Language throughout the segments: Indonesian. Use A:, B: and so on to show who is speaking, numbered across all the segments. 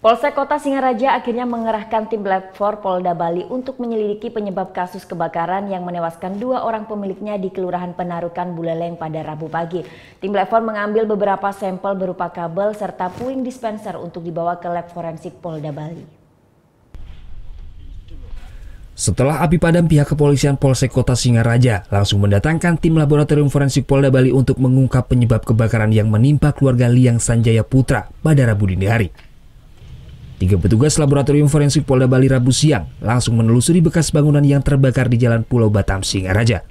A: Polsek Kota Singaraja akhirnya mengerahkan tim Lab 4 Polda Bali untuk menyelidiki penyebab kasus kebakaran yang menewaskan 2 orang pemiliknya di Kelurahan Penarukan Buleleng pada Rabu pagi. Tim Lab 4 mengambil beberapa sampel berupa kabel serta puing dispenser untuk dibawa ke lab forensik Polda Bali.
B: Setelah api padam, pihak kepolisian Polsek Kota Singaraja langsung mendatangkan tim laboratorium forensik Polda Bali untuk mengungkap penyebab kebakaran yang menimpa keluarga Liang Sanjaya Putra pada Rabu dini hari. 3 petugas laboratorium forensik Polda Bali Rabu siang langsung menelusuri bekas bangunan yang terbakar di Jalan Pulau Batam, Singaraja.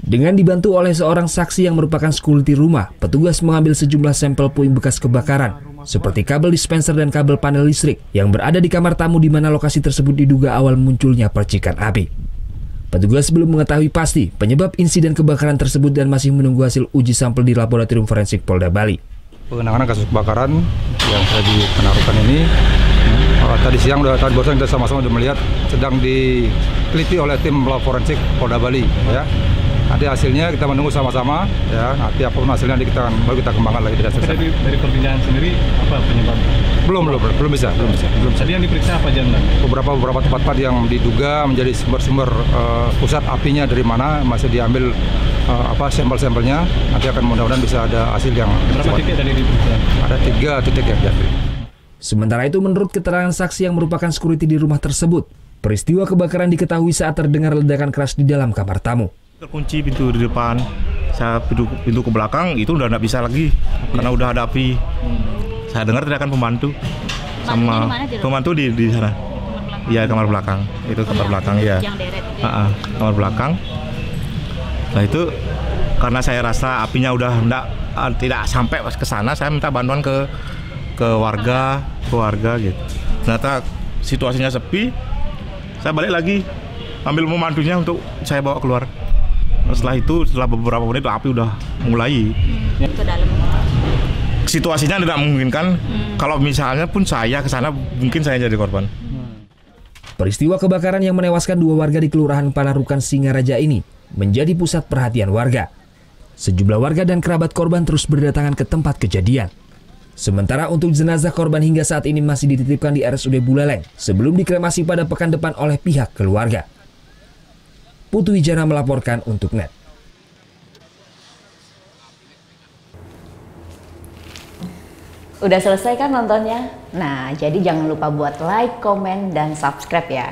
B: Dengan dibantu oleh seorang saksi yang merupakan security rumah, petugas mengambil sejumlah sampel puing bekas kebakaran, seperti kabel dispenser dan kabel panel listrik yang berada di kamar tamu di mana lokasi tersebut diduga awal munculnya percikan api. Petugas belum mengetahui pasti penyebab insiden kebakaran tersebut dan masih menunggu hasil uji sampel di laboratorium forensik Polda Bali.
C: Penanganan kasus kebakaran yang saya di Penarukan ini, tadi siang tadi barusan kita sama-sama sudah melihat sedang diteliti oleh tim lab forensik Polda Bali. Ya, nanti hasilnya kita menunggu sama-sama. Ya, nanti apapun hasilnya nanti baru kita kembangkan lagi tidak selesai.
D: Dari perbincangan sendiri apa penyebabnya?
C: Belum bisa.
D: Tadi yang diperiksa apa aja?
C: Beberapa tempat yang diduga menjadi sumber pusat apinya dari mana masih diambil sampel-sampelnya. Nanti akan mudah-mudahan bisa ada hasil yang
D: berapa titik tadi diperiksa?
C: Ada 3 titik yang diambil.
B: Sementara itu, menurut keterangan saksi yang merupakan security di rumah tersebut, peristiwa kebakaran diketahui saat terdengar ledakan keras di dalam kamar tamu.
E: Terkunci pintu di depan, saya pintu ke belakang itu udah nggak bisa lagi karena udah ada api. Saya dengar teriakan pembantu sama pembantu di sana. Iya, kamar belakang. Itu kamar belakang ya. Kamar belakang. Nah itu karena saya rasa apinya udah tidak sampai ke sana, saya minta bantuan ke warga gitu. Ternyata situasinya sepi. Saya balik lagi ambil pembantunya untuk saya bawa keluar. Setelah beberapa menit api udah mulai.
A: Ke dalam.
E: Situasinya tidak memungkinkan. Kalau misalnya pun saya ke sana, mungkin saya jadi korban.
B: Peristiwa kebakaran yang menewaskan 2 warga di Kelurahan Penarukan Singaraja ini menjadi pusat perhatian warga. Sejumlah warga dan kerabat korban terus berdatangan ke tempat kejadian. Sementara untuk jenazah korban hingga saat ini masih dititipkan di RSUD Buleleng sebelum dikremasi pada pekan depan oleh pihak keluarga. Putu Wijana melaporkan untuk NET.
A: Udah selesai kan nontonnya? Nah, jadi jangan lupa buat like, komen, dan subscribe ya.